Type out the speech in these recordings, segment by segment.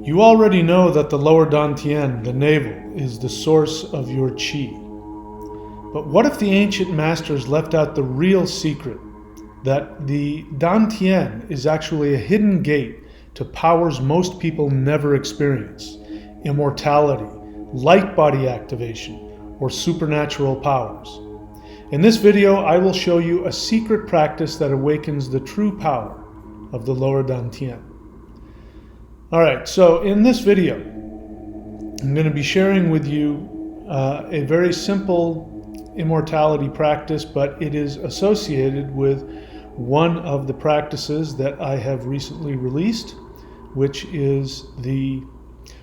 You already know that the lower dantian, the navel, is the source of your chi. But what if the ancient masters left out the real secret, that the dantian is actually a hidden gate to powers most people never experience: immortality, light body activation, or supernatural powers. In this video, I will show you a secret practice that awakens the true power of the lower dantian. Alright, so in this video, I'm going to be sharing with you a very simple immortality practice, but it is associated with one of the practices that I have recently released, which is the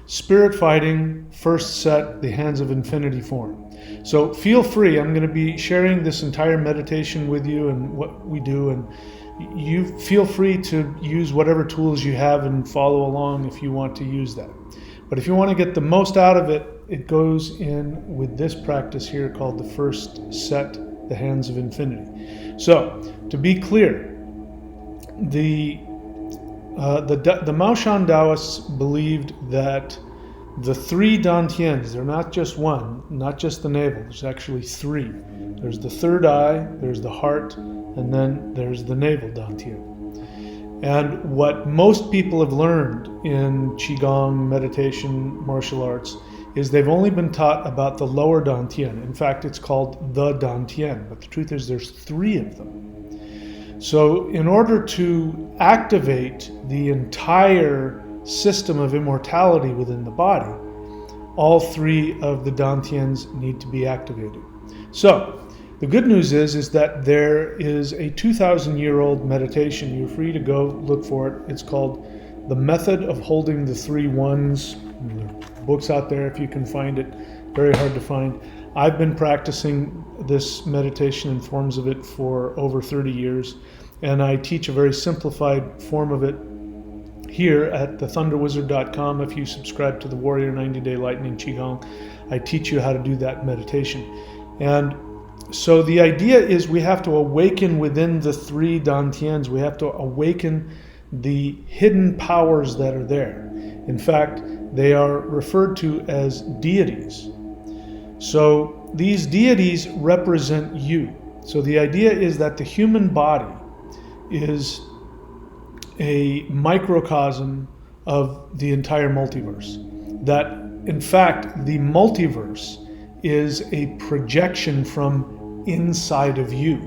Spirit Fighting first set, the Hands of Infinity form. So feel free, I'm going to be sharing this entire meditation with you and what we do, and you feel free to use whatever tools you have and follow along if you want to use that. But if you want to get the most out of it, it goes in with this practice here called the first set, the Hands of Infinity. So, to be clear, the Maoshan Taoists believed that the three dantians, they're not just one, not just the navel, there's actually three. There's the third eye, there's the heart, and then there's the navel dantian. And what most people have learned in Qigong, meditation, martial arts, is they've only been taught about the lower dantian. In fact, it's called the dantian, but the truth is there's three of them. So in order to activate the entire system of immortality within the body, all three of the dantians need to be activated. So the good news is that there is a 2,000-year-old meditation. You're free to go look for it. It's called The Method of Holding the Three Ones. There are books out there if you can find it. Very hard to find. I've been practicing this meditation and forms of it for over 30 years, and I teach a very simplified form of it here at thethunderwizard.com. If you subscribe to the Warrior 90-Day Lightning Qigong, I teach you how to do that meditation. And so the idea is we have to awaken within the three dantians. We have to awaken the hidden powers that are there. In fact, they are referred to as deities. So these deities represent you. So the idea is that the human body is a microcosm of the entire multiverse. That, in fact, the multiverse is a projection from inside of you.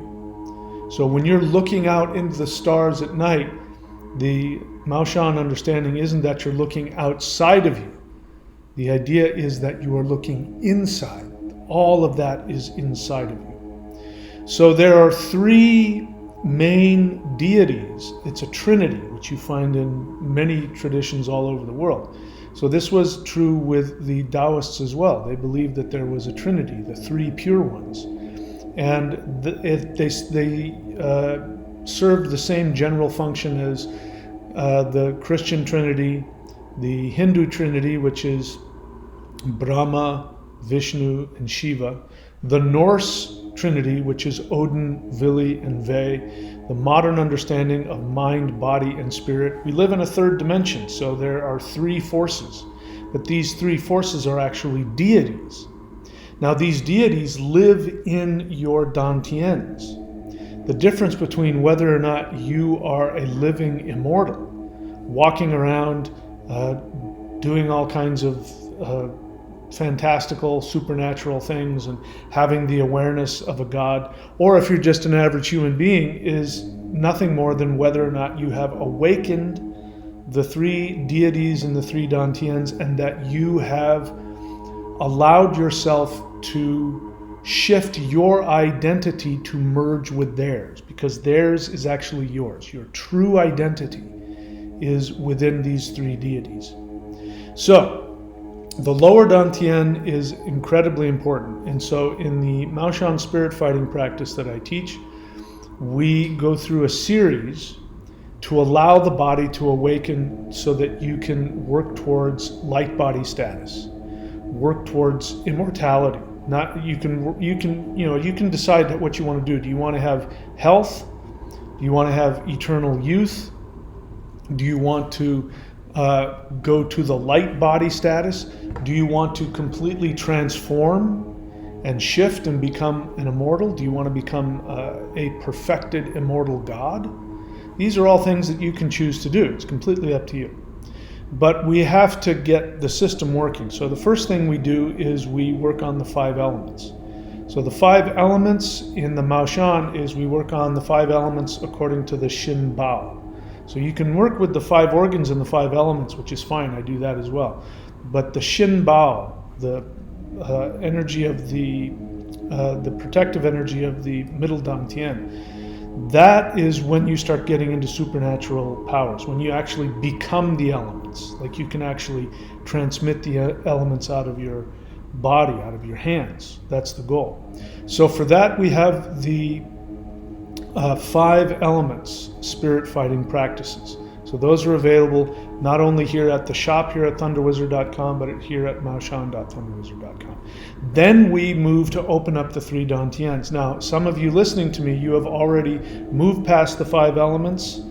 So when you're looking out into the stars at night, the Maoshan understanding isn't that you're looking outside of you. The idea is that you are looking inside. All of that is inside of you. So there are three main deities. It's a trinity, which you find in many traditions all over the world. So this was true with the Taoists as well. They believed that there was a trinity, the three pure ones. And they served the same general function as the Christian trinity, the Hindu trinity, which is Brahma, Vishnu, and Shiva, the Norse trinity, which is Odin, Vili, and Ve, the modern understanding of mind, body, and spirit. We live in a third dimension, so there are three forces, but these three forces are actually deities. Now these deities live in your dantians. The difference between whether or not you are a living immortal, walking around doing all kinds of fantastical, supernatural things and having the awareness of a god, or if you're just an average human being, is nothing more than whether or not you have awakened the three deities and the three dantians, and that you have allowed yourself to shift your identity to merge with theirs, because theirs is actually yours. Your true identity is within these three deities. So the lower dantian is incredibly important. And so in the Maoshan spirit fighting practice that I teach, we go through a series to allow the body to awaken so that you can work towards light body status, work towards immortality. Not you can decide what you want to do. Do you want to have health? Do you want to have eternal youth? Do you want to go to the light body status? Do you want to completely transform and shift and become an immortal? Do you want to become a perfected immortal God? These are all things that you can choose to do. It's completely up to you. But we have to get the system working. So the first thing we do is we work on the 5 elements. So the 5 elements in the Mao Shan is we work on the 5 elements according to the Shin Bao. So you can work with the 5 organs and the 5 elements, which is fine. I do that as well. But the Shin Bao, the energy of the protective energy of the middle dantian, that is when you start getting into supernatural powers, when you actually become the elements. Like you can actually transmit the elements out of your body, out of your hands. That's the goal. So for that we have the 5 elements spirit fighting practices. So those are available not only here at the shop here at thunderwizard.com, but here at maoshan.thunderwizard.com. Then we move to open up the 3 dantians. Now, some of you listening to me, you have already moved past the 5 elements,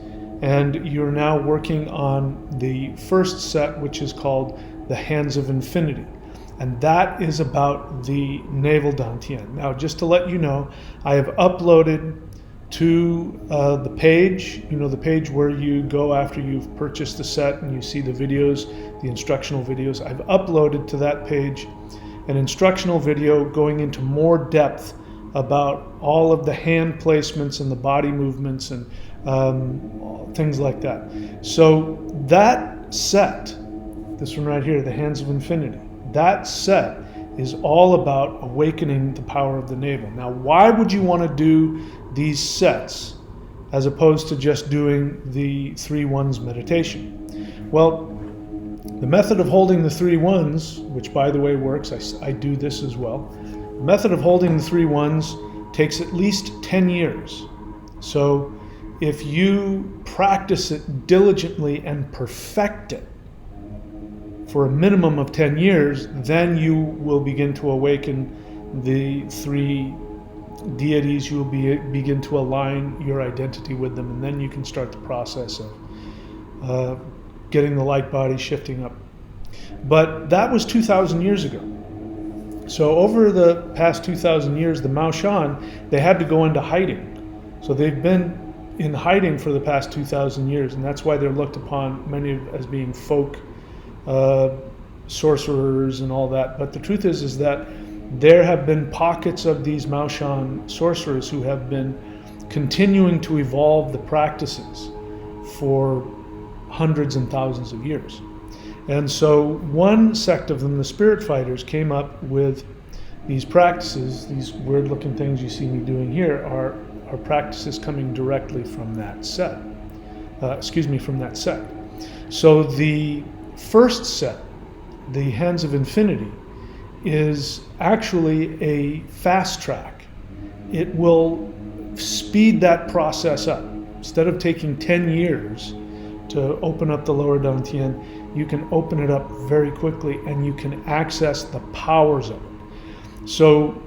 and you're now working on the first set, which is called the Hands of Infinity. And that is about the navel dantian. Now, just to let you know, I have uploaded to the page, the page where you go after you've purchased the set and you see the videos, the instructional videos. I've uploaded to that page an instructional video going into more depth about all of the hand placements and the body movements and things like that. So that set, this one right here, the Hands of Infinity, that set is all about awakening the power of the navel. Now, why would you want to do these sets as opposed to just doing the 3 ones meditation? Well, the method of holding the 3 ones, which by the way works, I do this as well. The method of holding the 3 ones takes at least 10 years. So if you practice it diligently and perfect it for a minimum of 10 years, then you will begin to awaken the 3 deities. You will begin to align your identity with them, and then you can start the process of getting the light body shifting up. But that was 2,000 years ago. So over the past 2,000 years, the Mao Shan, they had to go into hiding. So they've been in hiding for the past 2,000 years, and that's why they're looked upon, many as being folk sorcerers and all that. But the truth is that there have been pockets of these Mao Shan sorcerers who have been continuing to evolve the practices for hundreds and thousands of years. And so one sect of them, the spirit fighters, came up with these practices. These weird looking things you see me doing here are practices coming directly from that set. From that sect. So the first set, the Hands of Infinity, is actually a fast track. It will speed that process up. Instead of taking 10 years to open up the lower dantian, you can open it up very quickly and you can access the powers of it. So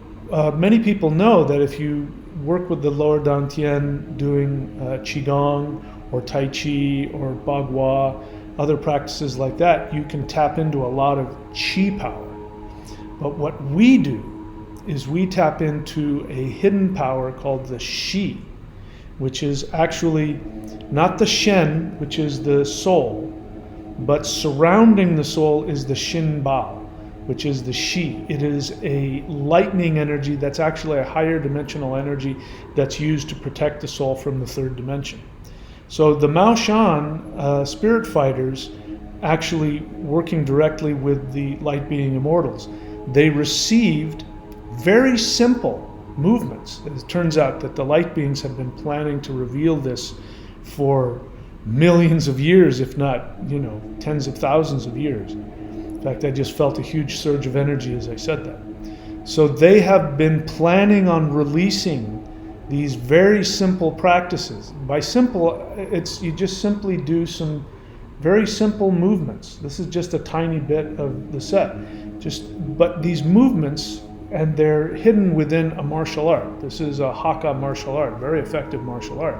many people know that if you work with the lower dantian doing qigong or tai chi or bagua, other practices like that, you can tap into a lot of qi power. But what we do is we tap into a hidden power called the shi, which is actually not the shen, which is the soul, but surrounding the soul is the shin bao, which is the shi. It is a lightning energy that's actually a higher dimensional energy that's used to protect the soul from the 3rd dimension. So the Mao Shan spirit fighters, actually working directly with the light being immortals, they received very simple movements. It turns out that the light beings have been planning to reveal this for millions of years, if not, tens of thousands of years. In fact, I just felt a huge surge of energy as I said that. So they have been planning on releasing these very simple practices. By simple, it's you just simply do some very simple movements. This is just a tiny bit of the set. But these movements, and they're hidden within a martial art. This is a Hakka martial art, very effective martial art.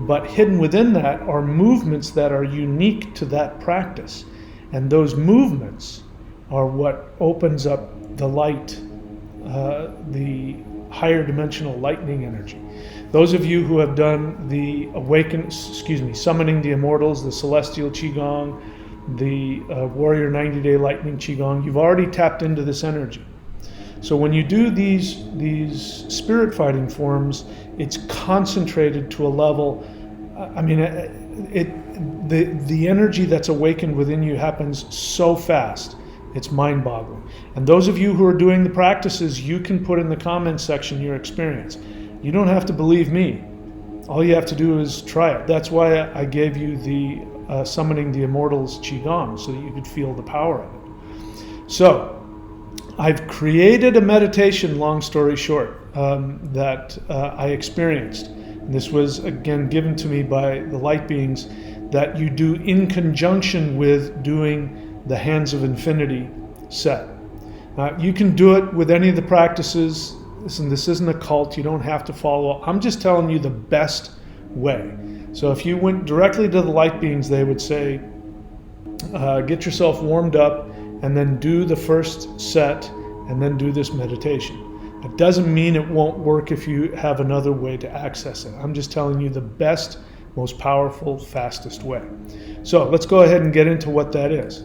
but hidden within that are movements that are unique to that practice. And those movements are what opens up the light, the higher dimensional lightning energy. Those of you who have done the summoning the immortals, the celestial qigong, the warrior 90-day lightning qigong, you've already tapped into this energy. So when you do these spirit fighting forms, it's concentrated to a level. I mean, the energy that's awakened within you happens so fast. It's mind-boggling. And those of you who are doing the practices, you can put in the comments section your experience. You don't have to believe me. All you have to do is try it. That's why I gave you the summoning the immortals qigong, so that you could feel the power of it. So I've created a meditation, long story short, that I experienced. And this was, again, given to me by the light beings, that you do in conjunction with doing the Hands of Infinity set. You can do it with any of the practices. Listen, this isn't a cult. You don't have to follow. I'm just telling you the best way. So if you went directly to the light beings, they would say, get yourself warmed up and then do the first set and then do this meditation. It doesn't mean it won't work if you have another way to access it. I'm just telling you the best, most powerful, fastest way. So let's go ahead and get into what that is.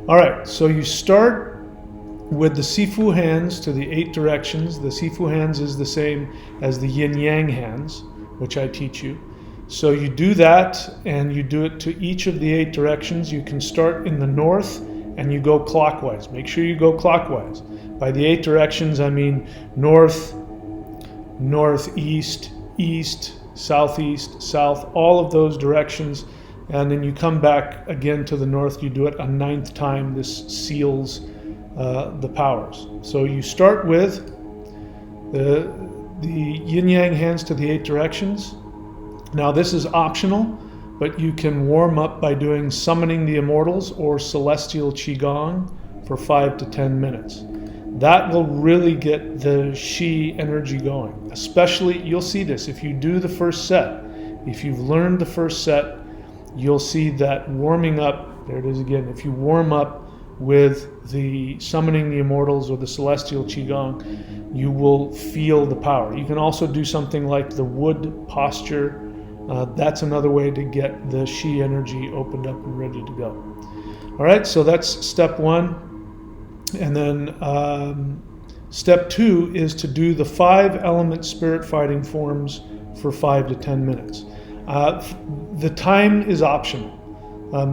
All right, so you start with the Sifu hands to the 8 directions. The Sifu hands is the same as the yin-yang hands, which I teach you. So you do that, and you do it to each of the 8 directions. You can start in the north, and you go clockwise. Make sure you go clockwise. By the 8 directions, I mean north, northeast, east, southeast, south, all of those directions. And then you come back again to the north. You do it a 9th time. This seals the powers. So you start with the yin-yang hands to the 8 directions. Now this is optional, but you can warm up by doing summoning the immortals or celestial qigong for 5 to 10 minutes. That will really get the Shi energy going. Especially, you'll see this if you do the first set. If you've learned the first set, you'll see that warming up, there it is again, if you warm up with the summoning the immortals or the celestial qigong, you will feel the power. You can also do something like the wood posture. That's another way to get the Shi energy opened up and ready to go. All right, so that's step 1. And then step 2 is to do the 5 element spirit fighting forms for 5 to 10 minutes. The time is optional.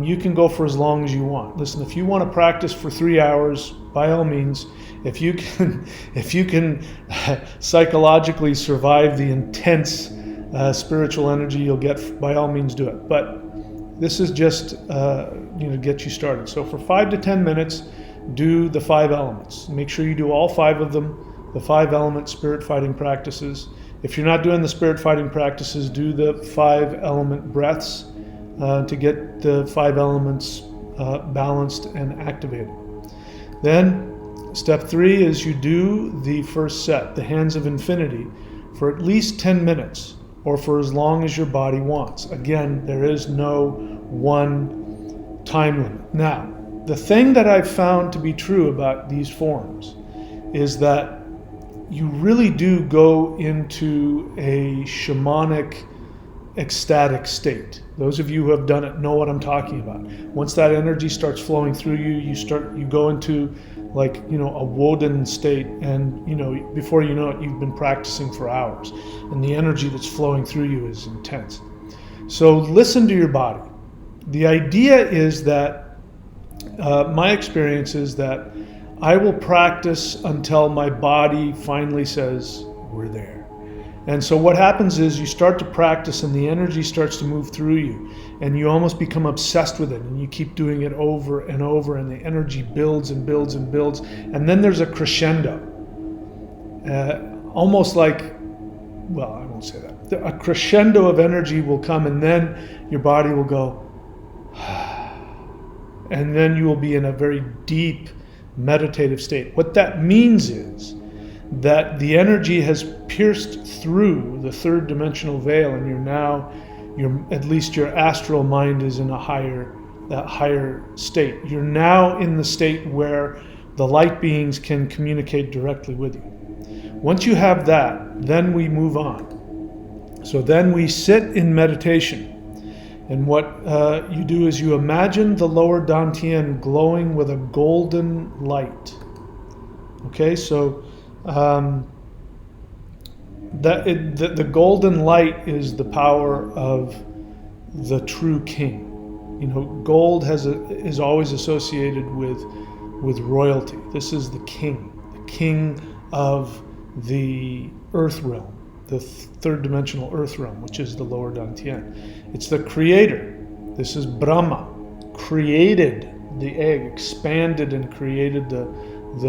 You can go for as long as you want. Listen, if you want to practice for 3 hours, by all means, if you can psychologically survive the intense spiritual energy you'll get, by all means do it. But this is just get you started. So for 5 to 10 minutes, do the 5 elements. Make sure you do all 5 of them, the 5 element spirit fighting practices. If you're not doing the spirit fighting practices, do the 5 element breaths to get the 5 elements balanced and activated. Then step 3 is you do the first set, the Hands of Infinity, for at least 10 minutes or for as long as your body wants. Again, there is no one time limit. Now, the thing that I've found to be true about these forms is that you really do go into a shamanic, ecstatic state. Those of you who have done it know what I'm talking about. Once that energy starts flowing through you, you go into a Woden state, and before you know it, you've been practicing for hours, and the energy that's flowing through you is intense. So listen to your body. The idea is that my experience is that I will practice until my body finally says, we're there. And so what happens is you start to practice and the energy starts to move through you and you almost become obsessed with it and you keep doing it over and over and the energy builds and builds and builds. And then there's a crescendo. Almost like, well, I won't say that. A crescendo of energy will come and then your body will go, and then you will be in a very deep meditative state. What that means is that the energy has pierced through the 3rd dimensional veil and you're now at least your astral mind is in a higher state. You're now in the state where the light beings can communicate directly with you. Once you have that, then we move on. So then we sit in meditation. And what you do is you imagine the lower dantian glowing with a golden light. Okay, so the golden light is the power of the true king. You know, gold is always associated with royalty. This is the king of the earth realm, the third dimensional earth realm, which is the lower dantian. It's the creator. This is Brahma, created the egg, expanded and created the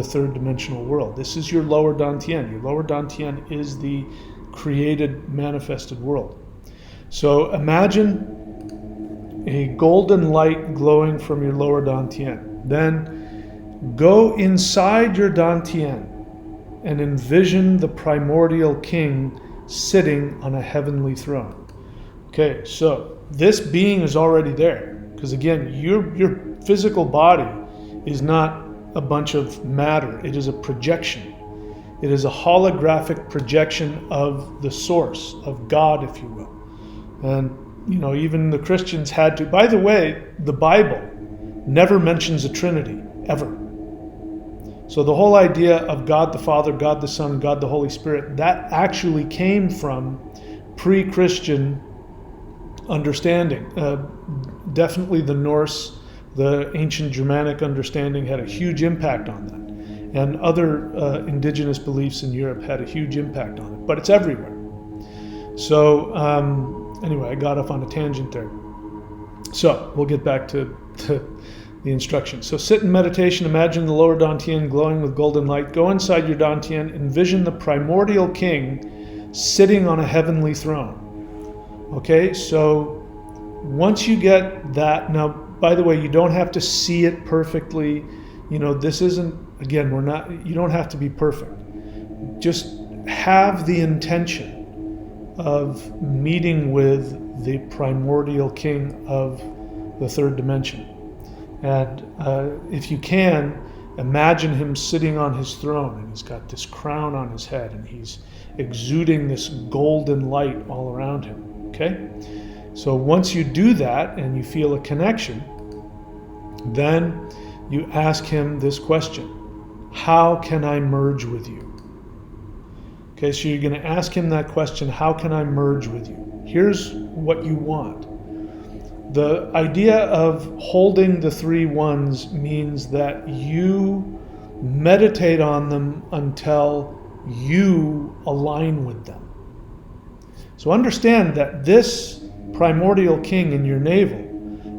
third dimensional world. This is your lower dantian. Your lower dantian is the created, manifested world. So imagine a golden light glowing from your lower dantian. Then go inside your dantian and envision the primordial king sitting on a heavenly throne. Okay, so this being is already there, because again, your physical body is not a bunch of matter. It is a projection. It is a holographic projection of the source, of God, if you will. And you know, even the Christians had to. By the way, the Bible never mentions a Trinity, ever. So the whole idea of God the Father, God the Son, God the Holy Spirit, that actually came from pre-Christian understanding. Definitely the Norse, the ancient Germanic understanding had a huge impact on that. And other indigenous beliefs in Europe had a huge impact on it. But it's everywhere. So anyway, I got off on a tangent there. So we'll get back to the instructions. So sit in meditation, imagine the lower dantian glowing with golden light. Go inside your dantian, envision the primordial king sitting on a heavenly throne. Okay, so once you get that, now, by the way, you don't have to see it perfectly. You know, this isn't, again, you don't have to be perfect. Just have the intention of meeting with the primordial king of the third dimension. And if you can, imagine him sitting on his throne, and he's got this crown on his head, and he's exuding this golden light all around him. Okay? So once you do that and you feel a connection, then you ask him this question: how can I merge with you? Okay, so you're going to ask him that question: how can I merge with you? Here's what you want. The idea of holding the three ones means that you meditate on them until you align with them. So understand that this primordial king in your navel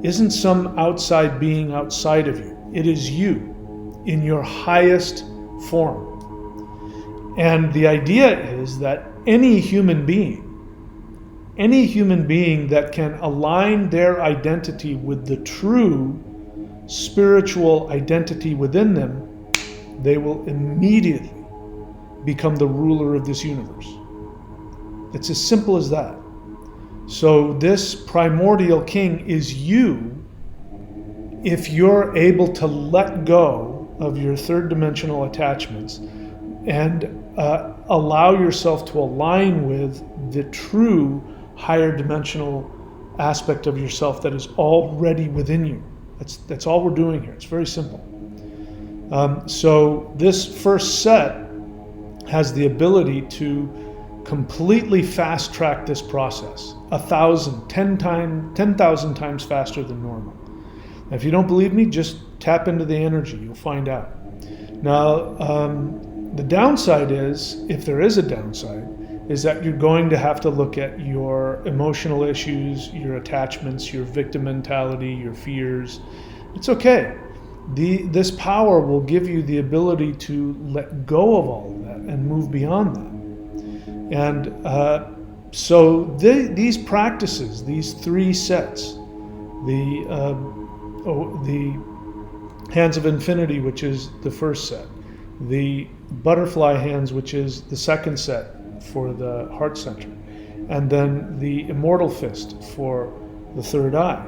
isn't some outside being outside of you. It is you in your highest form. And the idea is that any human being that can align their identity with the true spiritual identity within them, they will immediately become the ruler of this universe. It's as simple as that. So this primordial king is you if you're able to let go of your third dimensional attachments and allow yourself to align with the true higher dimensional aspect of yourself that is already within you. That's all we're doing here. It's very simple. So this first set has the ability to completely fast track this process. 10,000 times faster than normal. Now, if you don't believe me, just tap into the energy. You'll find out. Now, the downside is, if there is a downside, is that you're going to have to look at your emotional issues, your attachments, your victim mentality, your fears. It's okay. This power will give you the ability to let go of all of that and move beyond that. And so these practices, these three sets, the Hands of Infinity, which is the first set, the Butterfly Hands, which is the second set for the heart center, and then the immortal fist for the third eye.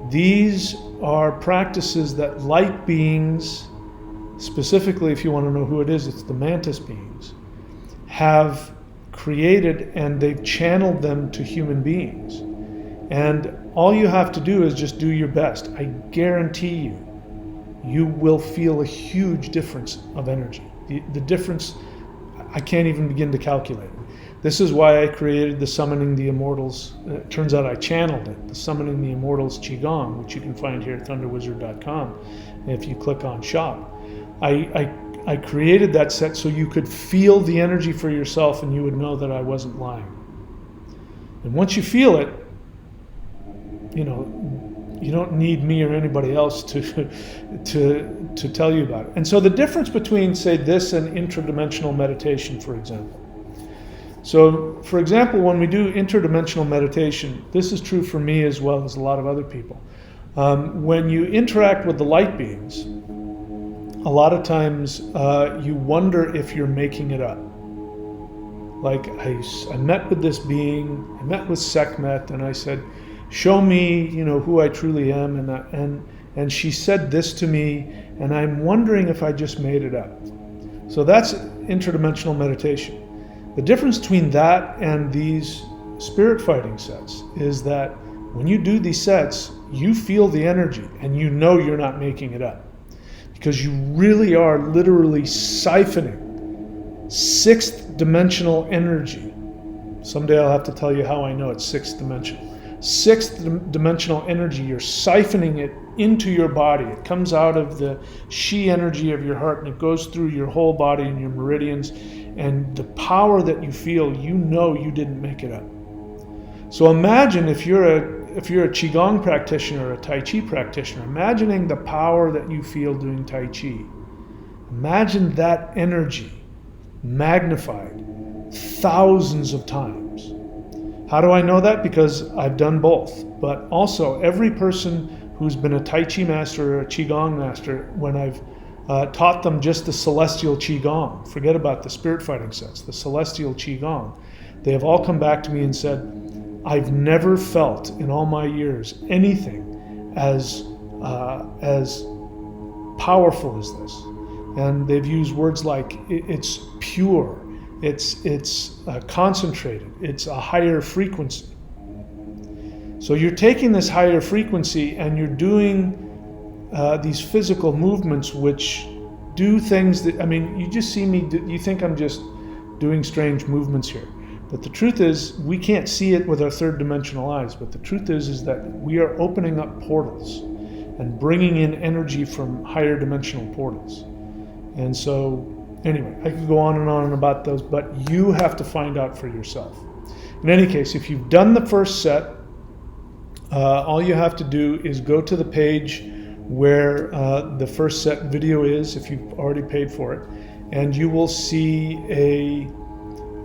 These are practices that light beings, specifically if you want to know who it is, it's the mantis beings, have created, and they've channeled them to human beings. And all you have to do is just do your best. I guarantee you will feel a huge difference of energy. The difference, I can't even begin to calculate. This is why I created the Summoning the Immortals. It turns out I channeled it, the Summoning the Immortals Qigong, which you can find here at thunderwizard.com if you click on shop. I created that set so you could feel the energy for yourself, and you would know that I wasn't lying. And once you feel it, you don't need me or anybody else to tell you about it. And so the difference between, say, this and interdimensional meditation, for example. So, for example, when we do interdimensional meditation, this is true for me as well as a lot of other people. When you interact with the light beings, a lot of times you wonder if you're making it up. Like I met with this being, I met with Sekhmet, and I said, show me, who I truly am, and she said this to me, and I'm wondering if I just made it up. So that's interdimensional meditation. The difference between that and these spirit fighting sets is that when you do these sets, you feel the energy, and you know you're not making it up, because you really are literally siphoning sixth dimensional energy. Someday I'll have to tell you how I know it's sixth dimensional. Sixth dimensional energy, you're siphoning it into your body. It comes out of the Shi energy of your heart, and it goes through your whole body and your meridians, and the power that you feel, you know you didn't make it up. So imagine if you're a Qigong practitioner or a Tai Chi practitioner, imagining the power that you feel doing Tai Chi. Imagine that energy magnified thousands of times. How do I know that? Because I've done both. But also, every person who's been a Tai Chi master or a Qigong master, when I've taught them just the celestial Qigong, forget about the spirit fighting sets, the celestial Qigong, they have all come back to me and said, I've never felt in all my years anything as powerful as this. And they've used words like, it's pure, it's concentrated, it's a higher frequency. So you're taking this higher frequency and you're doing these physical movements which do things that, you just see me, you think I'm just doing strange movements here. But the truth is, we can't see it with our third dimensional eyes, but the truth is that we are opening up portals and bringing in energy from higher dimensional portals. And so, anyway, I could go on and on about those, but you have to find out for yourself. In any case, if you've done the first set, all you have to do is go to the page where the first set video is, if you've already paid for it, and you will see a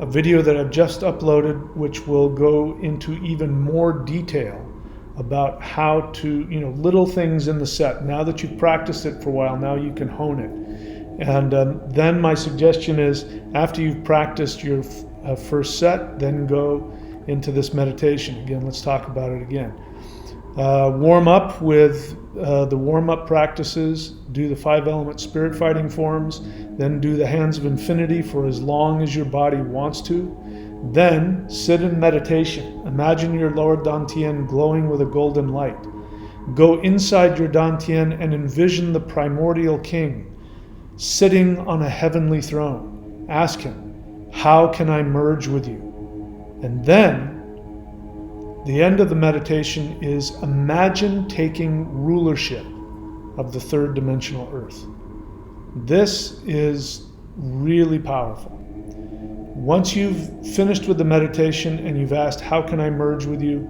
video that I've just uploaded, which will go into even more detail about how to, little things in the set. Now that you've practiced it for a while, now you can hone it. And then my suggestion is, after you've practiced your first set, then go into this meditation. Again, let's talk about it again. Warm up with the warm-up practices, do the 5-element spirit fighting forms, then do the hands of infinity for as long as your body wants to. Then sit in meditation. Imagine your lower dantian glowing with a golden light. Go inside your dantian and envision the primordial king sitting on a heavenly throne. Ask him, how can I merge with you? And then the end of the meditation is imagine taking rulership of the third dimensional earth. This is really powerful. Once you've finished with the meditation and you've asked, how can I merge with you?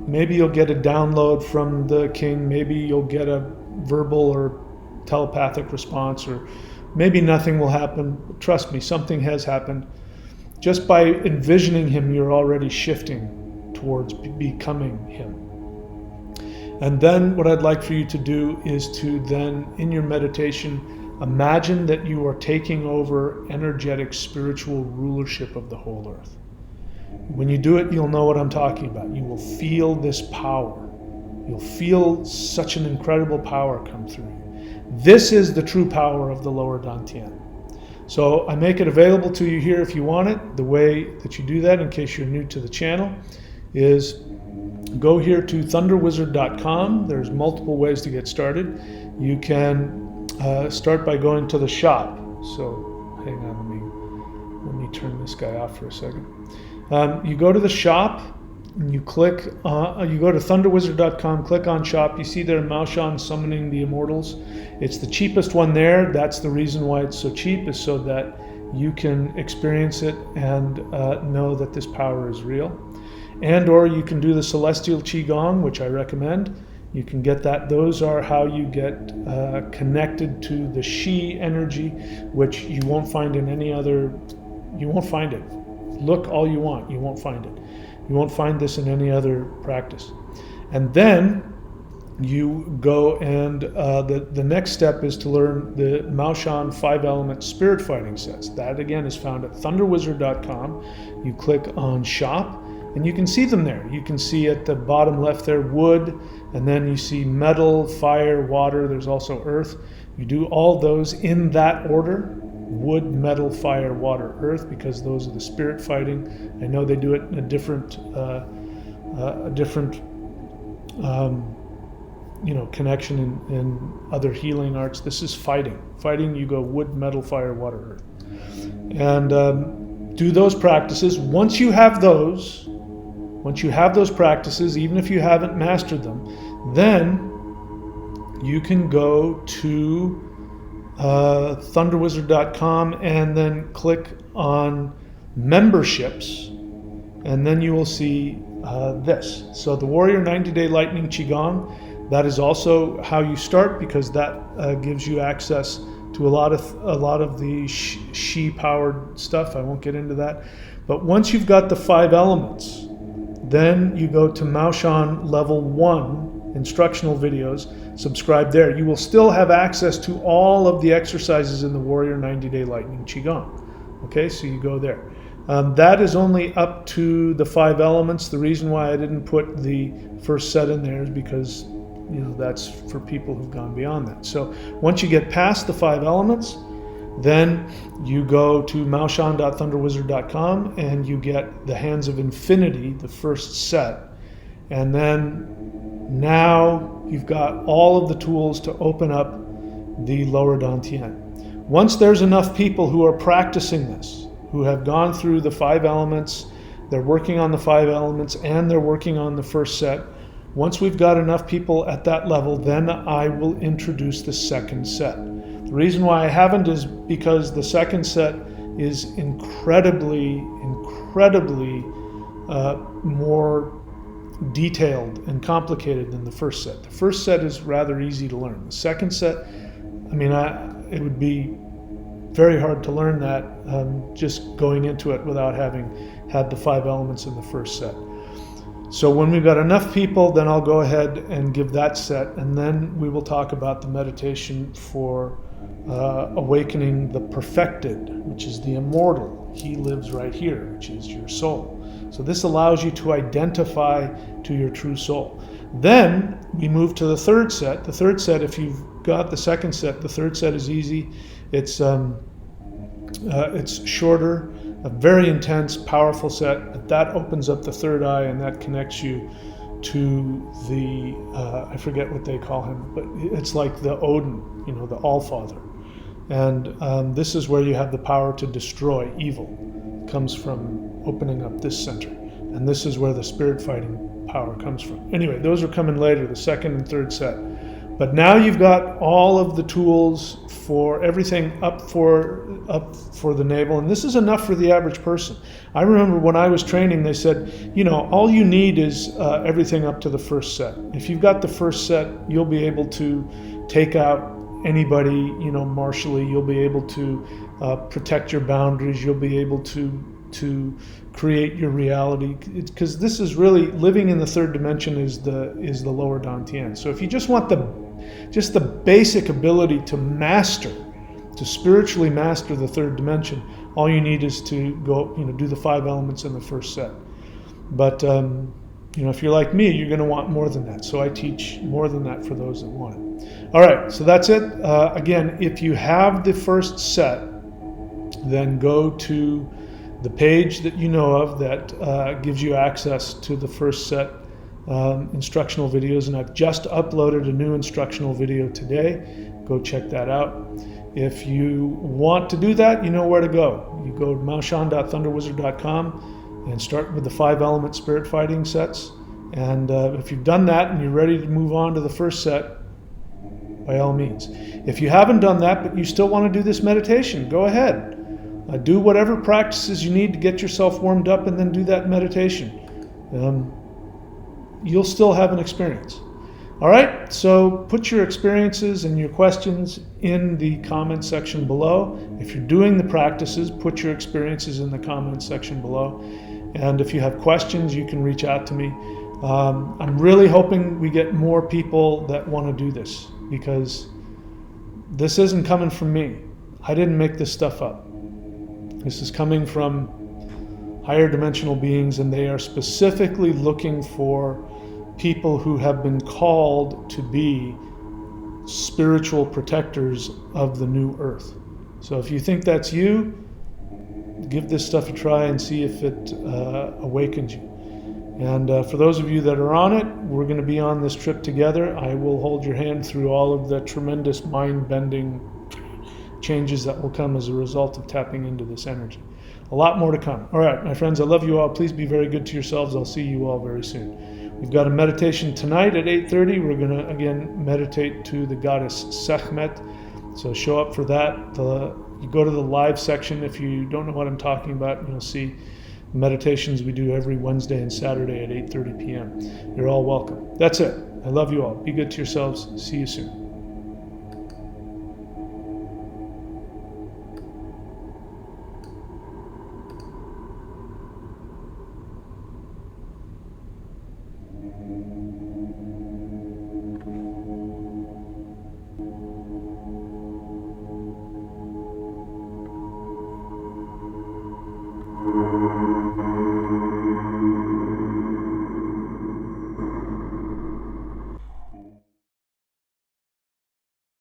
Maybe you'll get a download from the king. Maybe you'll get a verbal or telepathic response, or maybe nothing will happen. Trust me, something has happened. Just by envisioning him, you're already shifting towards becoming him. And then what I'd like for you to do is to then, in your meditation, imagine that you are taking over energetic spiritual rulership of the whole earth. When you do it, you'll know what I'm talking about. You will feel this power. You'll feel such an incredible power come through you. This is the true power of the lower dantian. So I make it available to you here if you want it. The way that you do that, in case you're new to the channel, is go here to thunderwizard.com. There's multiple ways to get started. You can start by going to the shop. So hang on, let me turn this guy off for a second. You go to the shop, and you click. You go to thunderwizard.com, click on shop. You see there Maoshan summoning the immortals. It's the cheapest one there. That's the reason why it's so cheap, is so that you can experience it and know that this power is real. And or you can do the celestial qigong, which I recommend. You can get that. Those are how you get connected to the Shi energy, which you won't find in any other. You won't find it. Look all you want, you won't find it. You won't find this in any other practice. And then you go and the next step is to learn the Maoshan 5-element spirit fighting sets. That again is found at thunderwizard.com. You click on shop and you can see them there. You can see at the bottom left there wood, and then you see metal, fire, water. There's also earth. You do all those in that order: wood, metal, fire, water, earth, because those are the spirit fighting. I know they do it in a different connection in other healing arts. This is fighting. Fighting, you go wood, metal, fire, water, earth. And do those practices. Once you have those practices, even if you haven't mastered them, then you can go to thunderwizard.com and then click on memberships, and then you will see this. So the Warrior 90-Day Lightning Qigong, that is also how you start, because that gives you access to a lot of the Shi powered stuff. I won't get into that. But once you've got the 5 elements, then you go to Maoshan Level 1 instructional videos. Subscribe there. You will still have access to all of the exercises in the Warrior 90-Day Lightning Qigong. Okay, so you go there. That is only up to the 5 elements. The reason why I didn't put the first set in there is because that's for people who've gone beyond that. So once you get past the 5 elements, then you go to maoshan.thunderwizard.com and you get the Hands of Infinity, the first set. And then now you've got all of the tools to open up the lower dantian. Once there's enough people who are practicing this, who have gone through the 5 elements, they're working on the 5 elements, and they're working on the first set. Once we've got enough people at that level, then I will introduce the second set. The reason why I haven't is because the second set is incredibly more detailed and complicated than the first set. The first set is rather easy to learn. The second set, it would be very hard to learn that just going into it without having had the 5 elements in the first set. So when we've got enough people, then I'll go ahead and give that set, and then we will talk about the meditation for awakening the perfected, which is the immortal. He lives right here, which is your soul. So this allows you to identify to your true soul. Then we move to the third set. The third set, if you've got the second set, the third set is easy. It's shorter, a very intense, powerful set. But that opens up the third eye, and that connects you to the, I forget what they call him, but it's like the Odin, the All-Father. And this is where you have the power to destroy evil. It comes from opening up this center. And this is where the spirit fighting power comes from. Anyway, those are coming later, the second and third set. But now you've got all of the tools for everything up for the navel, and this is enough for the average person. I remember when I was training, they said, all you need is everything up to the first set. If you've got the first set, you'll be able to take out anybody, martially. You'll be able to protect your boundaries. You'll be able to create your reality, because this is really living in the third dimension is the lower dantian. So if you just want the basic ability to master to spiritually master the third dimension, all you need is to go, do the 5 elements in the first set. But if you're like me, you're going to want more than that. So I teach more than that for those that want it. All right, so that's it. Again, if you have the first set, then go to the page that you know of that gives you access to the first set instructional videos. And I've just uploaded a new instructional video today. Go check that out. If you want to do that, you know where to go. You go to maoshan.thunderwizard.com and start with the 5 element spirit fighting sets. And if you've done that and you're ready to move on to the first set, by all means. If you haven't done that, but you still want to do this meditation, go ahead. Do whatever practices you need to get yourself warmed up and then do that meditation. You'll still have an experience. All right, so put your experiences and your questions in the comment section below. If you're doing the practices, put your experiences in the comment section below. And if you have questions, you can reach out to me. I'm really hoping we get more people that want to do this, because this isn't coming from me. I didn't make this stuff up. This is coming from higher dimensional beings, and they are specifically looking for people who have been called to be spiritual protectors of the new earth. So if you think that's you, give this stuff a try and see if it awakens you. And for those of you that are on it, we're going to be on this trip together. I will hold your hand through all of the tremendous mind-bending changes that will come as a result of tapping into this energy. A lot more to come. All right, my friends, I love you all. Please be very good to yourselves. I'll see you all very soon. We've got a meditation tonight at 8:30. We're going to, again, meditate to the goddess Sekhmet. So show up for that. You go to the live section. If you don't know what I'm talking about, you'll see meditations we do every Wednesday and Saturday at 8:30 p.m. You're all welcome. That's it. I love you all. Be good to yourselves. See you soon. Thank you.